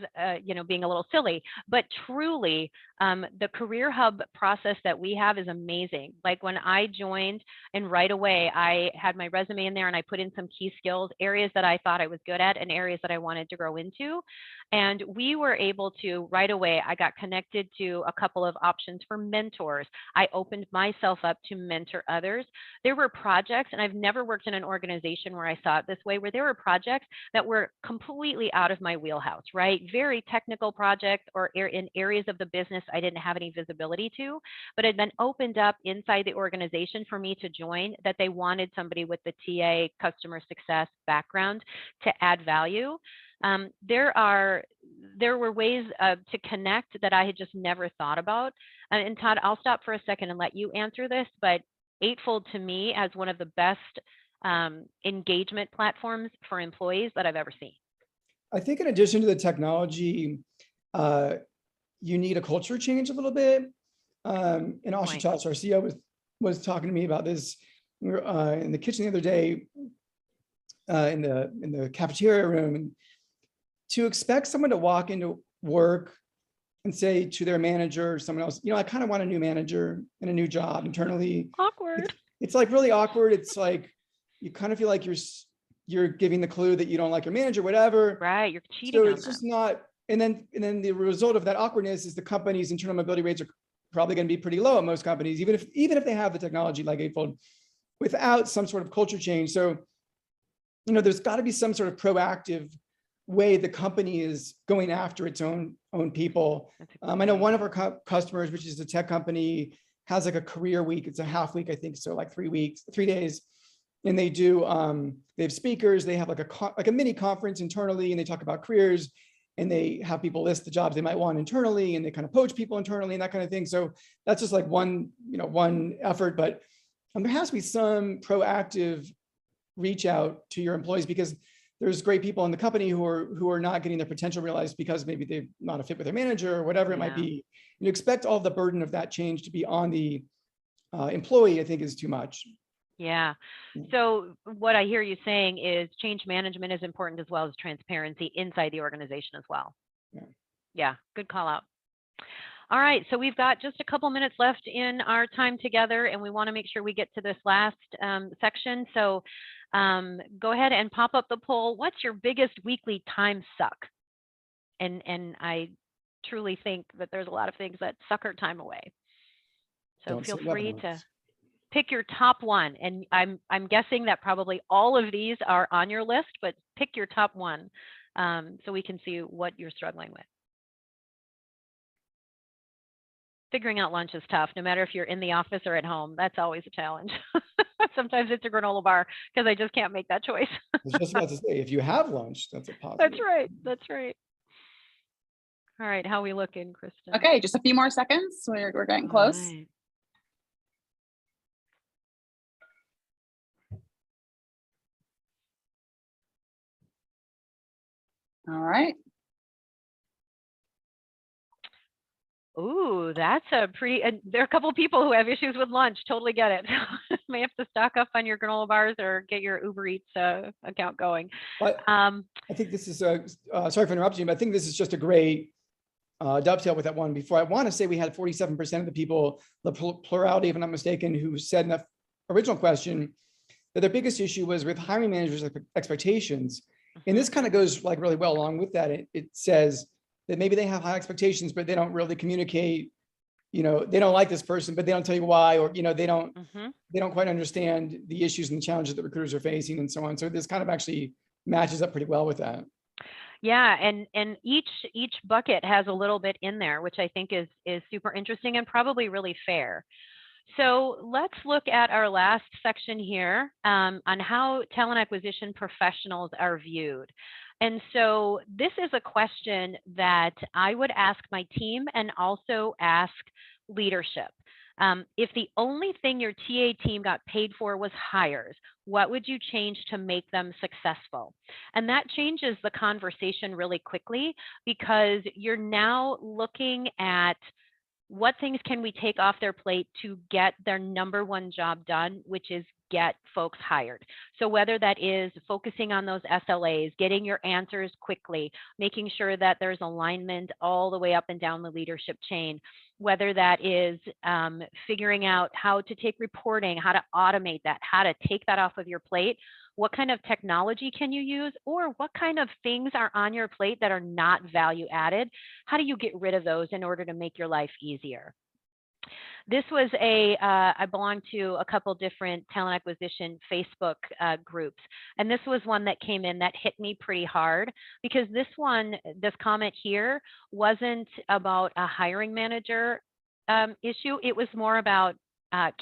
S2: being a little silly, but truly the Career Hub process that we have is amazing. Like when I joined, and right away I had my resume in there and I put in some key skills, areas that I thought I was good at and areas that I wanted to grow into. And we were able to, right away, I got connected to a couple of options for mentors. I opened myself up to mentor others. There were projects, and I've never worked in an organization where I saw it this way, where there were projects that were completely out of my wheelhouse, right? Very technical projects or in areas of the business I didn't have any visibility to, but had been opened up inside the organization for me to join, that they wanted somebody with the TA customer success background to add value. There were ways to connect that I had just never thought about. And Todd, I'll stop for a second and let you answer this, but Eightfold to me as one of the best engagement platforms for employees that I've ever seen.
S3: I think in addition to the technology, you need a culture change a little bit. And Ashutosh, our CEO, was talking to me about this. We were in the kitchen the other day, in the cafeteria room, and to expect someone to walk into work and say to their manager or someone else, I kind of want a new manager and a new job internally.
S2: Awkward.
S3: It's like really awkward. It's like you kind of feel like you're giving the clue that you don't like your manager, whatever.
S2: Right, you're cheating.
S3: So it's just not. And then the result of that awkwardness is the company's internal mobility rates are probably going to be pretty low at most companies, even if they have the technology like Eightfold, without some sort of culture change. So, there's got to be some sort of proactive way the company is going after its own people. I know one of our customers, which is a tech company, has like a career week. It's a half week, I think, so like 3 days. And they have speakers. They have like a mini conference internally, and they talk about careers. And they have people list the jobs they might want internally, and they kind of poach people internally and that kind of thing. So that's just like one effort, but there has to be some proactive reach out to your employees, because there's great people in the company who are not getting their potential realized because maybe they're not a fit with their manager or whatever it might be. You expect all the burden of that change to be on the employee, I think, is too much.
S2: Yeah. So what I hear you saying is change management is important as well as transparency inside the organization as well. Yeah. Good call out. All right, so we've got just a couple minutes left in our time together, and we want to make sure we get to this last section. So go ahead and pop up the poll. What's your biggest weekly time suck? And I truly think that there's a lot of things that suck our time away. So
S3: Don't
S2: feel
S3: say
S2: free
S3: webinars.
S2: to pick your top one. And I'm guessing that probably all of these are on your list, but pick your top one so we can see what you're struggling with. Figuring out lunch is tough, no matter if you're in the office or at home. That's always a challenge. Sometimes it's a granola bar because I just can't make that choice.
S3: I was just about to say, if you have lunch, that's a positive.
S2: That's right. That's right. All right, how are we looking, Kristen?
S1: Okay, just a few more seconds. We're getting close.
S2: Right.
S1: All right.
S2: Ooh, that's a pretty, there are a couple of people who have issues with lunch. Totally get it. May have to stock up on your granola bars or get your Uber Eats account going.
S3: I think this is, sorry for interrupting you, but I think this is just a great dovetail with that one before. I want to say we had 47% of the people, the plurality, if I'm not mistaken, who said in the original question that their biggest issue was with hiring managers' expectations. And this kind of goes like really well along with that. It says that maybe they have high expectations, but they don't really communicate, you know, they don't like this person, but they don't tell you why, or, you know, they don't quite understand the issues and the challenges that recruiters are facing and so on. So this kind of actually matches up pretty well with that.
S2: Yeah, and each bucket has a little bit in there, which I think is super interesting and probably really fair. So let's look at our last section here on how talent acquisition professionals are viewed. And so this is a question that I would ask my team and also ask leadership. If the only thing your TA team got paid for was hires, what would you change to make them successful? And that changes the conversation really quickly because you're now looking at what things can we take off their plate to get their number one job done, which is get folks hired. So whether that is focusing on those SLAs, getting your answers quickly, making sure that there's alignment all the way up and down the leadership chain, whether that is figuring out how to take reporting, how to automate that, how to take that off of your plate, what kind of technology can you use, or what kind of things are on your plate that are not value added? How do you get rid of those in order to make your life easier? This was I belong to a couple different talent acquisition Facebook groups. And this was one that came in that hit me pretty hard because this comment here wasn't about a hiring manager issue. It was more about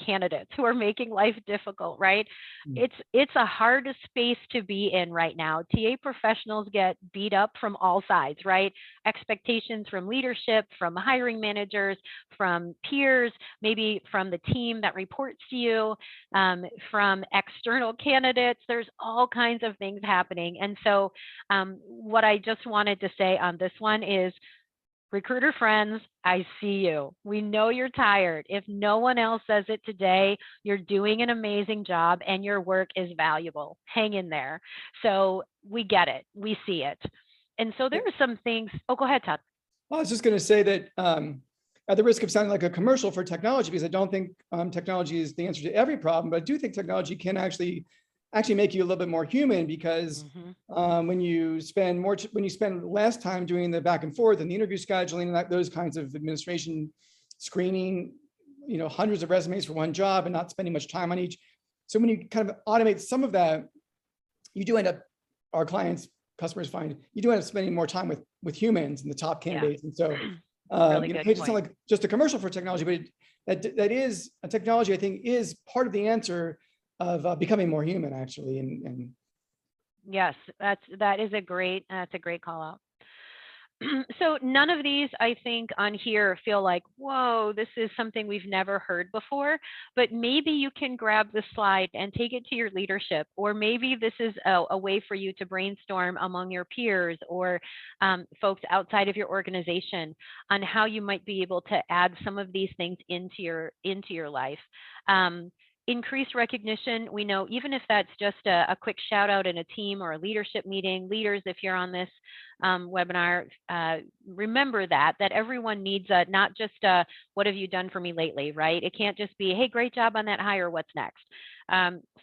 S2: candidates who are making life difficult, right? It's a hard space to be in right now. TA professionals get beat up from all sides, right? Expectations from leadership, from hiring managers, from peers, maybe from the team that reports to you, from external candidates. There's all kinds of things happening. And so what I just wanted to say on this one is, recruiter friends, I see you. We know you're tired. If no one else says it today, you're doing an amazing job and your work is valuable. Hang in there. So we get it. We see it. And so there are some things. Oh, go ahead, Todd.
S3: I was just going to say that at the risk of sounding like a commercial for technology, because I don't think technology is the answer to every problem, but I do think technology can actually make you a little bit more human because when you spend less time doing the back and forth and the interview scheduling and those kinds of administration screening, you know, hundreds of resumes for one job and not spending much time on each. So when you kind of automate some of that, you do end up, our customers find, you do end up spending more time with humans and the top candidates. And so,
S2: really
S3: you know,
S2: good
S3: hate to sound
S2: point.
S3: like just a commercial for technology, but that is a technology, I think, is part of the answer of becoming more human, actually. And
S2: yes, that's a great call out. So none of these, I think, on here feel like, whoa, this is something we've never heard before, but maybe you can grab the slide and take it to your leadership, or maybe this is a way for you to brainstorm among your peers or folks outside of your organization on how you might be able to add some of these things into your life. Increased recognition, we know, even if that's just a quick shout out in a team or a leadership meeting, leaders, if you're on this webinar, remember that everyone needs not just what have you done for me lately, right? It can't just be, hey, great job on that hire, what's next?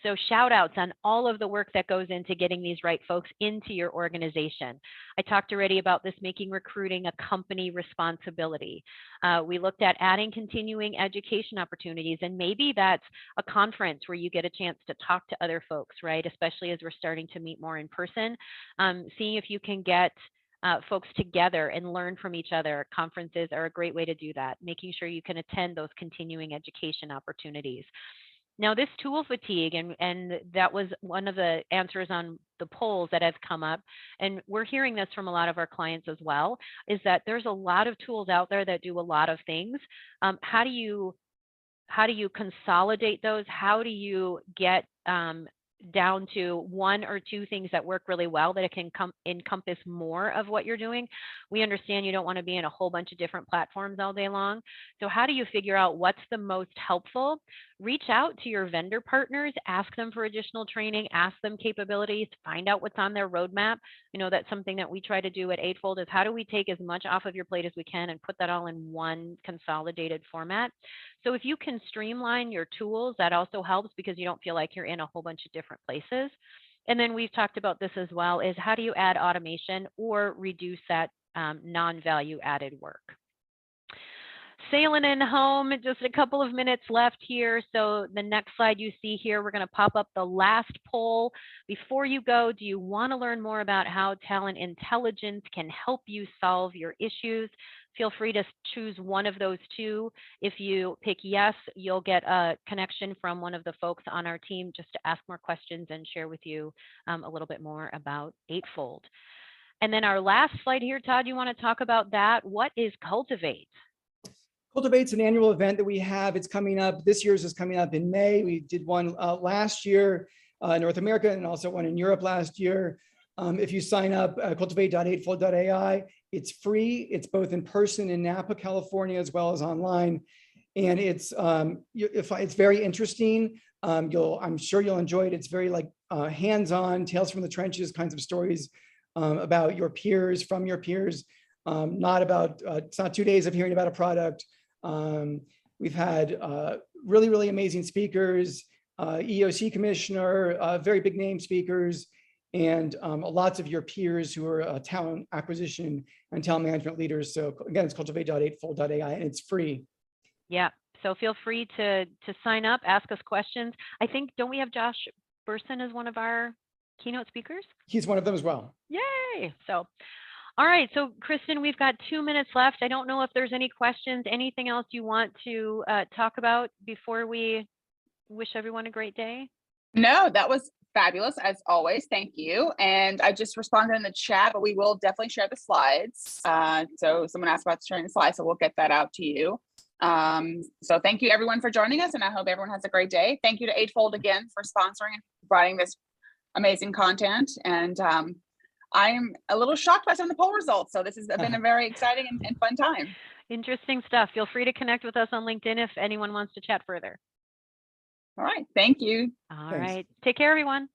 S2: So shout outs on all of the work that goes into getting these right folks into your organization. I talked already about this making recruiting a company responsibility. We looked at adding continuing education opportunities, and maybe that's a conference where you get a chance to talk to other folks, right? Especially as we're starting to meet more in person, seeing if you can get folks together and learn from each other. Conferences are a great way to do that, making sure you can attend those continuing education opportunities. Now, this tool fatigue, and that was one of the answers on the polls that have come up, and we're hearing this from a lot of our clients as well, is that there's a lot of tools out there that do a lot of things. How do you consolidate those? How do you get down to one or two things that work really well that it can encompass more of what you're doing? We understand you don't want to be in a whole bunch of different platforms all day long. So how do you figure out what's the most helpful? Reach out to your vendor partners, ask them for additional training, ask them capabilities, find out what's on their roadmap. You know, that's something that we try to do at Eightfold, is how do we take as much off of your plate as we can and put that all in one consolidated format? So if you can streamline your tools, that also helps, because you don't feel like you're in a whole bunch of different places. And then we've talked about this as well, is how do you add automation or reduce that non-value added work? Sailing in home, just a couple of minutes left here. So the next slide you see here, we're going to pop up the last poll. Before you go, do you want to learn more about how talent intelligence can help you solve your issues? Feel free to choose one of those two. If you pick yes, you'll get a connection from one of the folks on our team just to ask more questions and share with you a little bit more about Eightfold. And then our last slide here, Todd, you want to talk about that? What is Cultivate?
S3: Cultivate's an annual event that we have. It's coming up. This year's is coming up in May. We did one last year in North America, and also one in Europe last year. If you sign up, cultivate.eightfold.ai, it's free. It's both in person in Napa, California, as well as online. And it's very interesting. I'm sure you'll enjoy it. It's very like hands-on, tales from the trenches kinds of stories about your peers, from your peers. Not about, it's not 2 days of hearing about a product. We've had really, really amazing speakers, EOC commissioner, very big name speakers, and lots of your peers who are talent acquisition and talent management leaders. So again, it's cultivate.eightfold.ai, and it's free.
S2: Yeah, so feel free to sign up, ask us questions. I think, don't we have Josh Burson as one of our keynote speakers?
S3: He's one of them as well.
S2: Yay! So, all right, so Kristen, we've got 2 minutes left. I don't know if there's any questions, anything else you want to talk about before we wish everyone a great day?
S1: No, that was fabulous as always. Thank you. And I just responded in the chat, but we will definitely share the slides. So someone asked about sharing the slides, so we'll get that out to you. So thank you everyone for joining us, and I hope everyone has a great day. Thank you to Eightfold again for sponsoring and providing this amazing content. And I'm a little shocked by some of the poll results. So this has been a very exciting and fun time.
S2: Interesting stuff. Feel free to connect with us on LinkedIn if anyone wants to chat further.
S1: All right. Thank you.
S2: All right. Take care, everyone.